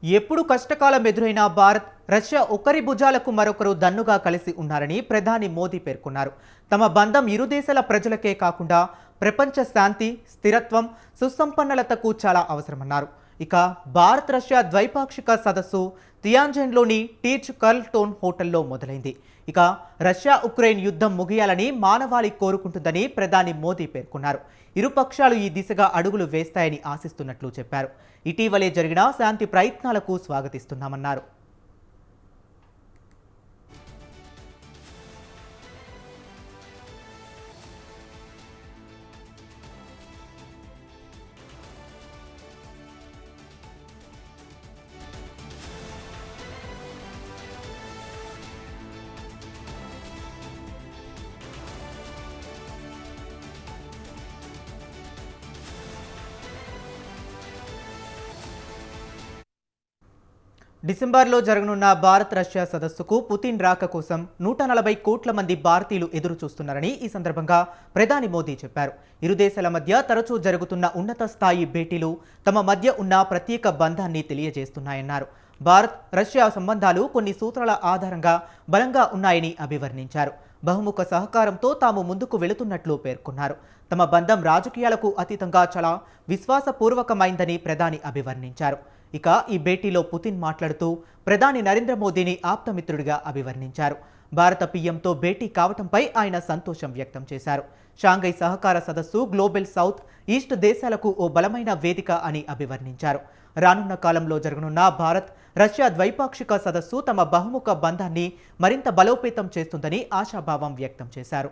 ఎప్పుడు కష్టకాలం ఎదురైన భారత్ రష్యా ఒకరి భుజాలకు మరొకరు దన్నుగా కలిసి ఉన్నారని ప్రధాని మోదీ పేర్కొన్నారు. తమ బంధం ఇరు దేశాల ప్రజలకే కాకుండా ప్రపంచ శాంతి, స్థిరత్వం, సుసంపన్నలతకు చాలా అవసరమన్నారు. ఇక భారత్ రష్యా ద్వైపాక్షిక సదస్సు తియాన్జిన్లోని టీచ్ కర్ల్టోన్ హోటల్లో మొదలైంది. ఇక రష్యా ఉక్రెయిన్ యుద్ధం ముగియాలని మానవాళి కోరుకుంటుందని ప్రధాని మోదీ పేర్కొన్నారు. ఇరు పక్షాలు ఈ దిశగా అడుగులు వేస్తాయని ఆశిస్తున్నట్లు చెప్పారు. ఇటీవలే జరిగిన శాంతి ప్రయత్నాలకు స్వాగతిస్తున్నామన్నారు. డిసెంబర్లో జరగనున్న భారత్ రష్యా సదస్సుకు పుతిన్ రాక కోసం 140 కోట్ల మంది భారతీయులు ఎదురు చూస్తున్నారని ఈ సందర్భంగా ప్రధాని మోదీ చెప్పారు. ఇరు దేశాల మధ్య తరచూ జరుగుతున్న ఉన్నత స్థాయి భేటీలు తమ మధ్య ఉన్న ప్రత్యేక బంధాన్ని తెలియజేస్తున్నాయన్నారు. భారత్ రష్యా సంబంధాలు కొన్ని సూత్రాల ఆధారంగా బలంగా ఉన్నాయని అభివర్ణించారు. బహుముఖ సహకారంతో తాము ముందుకు వెళుతున్నట్లు పేర్కొన్నారు. తమ బంధం రాజకీయాలకు అతీతంగా చాలా విశ్వాసపూర్వకమైందని ప్రధాని అభివర్ణించారు. ఇక ఈ భేటీలో పుతిన్ మాట్లాడుతూ ప్రధాని నరేంద్ర మోదీని ఆప్తమిత్రుడిగా అభివర్ణించారు. భారత పీఎంతో భేటీ కావటంపై ఆయన సంతోషం వ్యక్తం చేశారు. షాంఘై సహకార సదస్సు గ్లోబల్ సౌత్ ఈస్ట్ దేశాలకు ఓ బలమైన వేదిక అని అభివర్ణించారు. రానున్న కాలంలో జరగనున్న భారత్ రష్యా ద్వైపాక్షిక సదస్సు తమ బహుముఖ బంధాన్ని మరింత బలోపేతం చేస్తుందని ఆశాభావం వ్యక్తం చేశారు.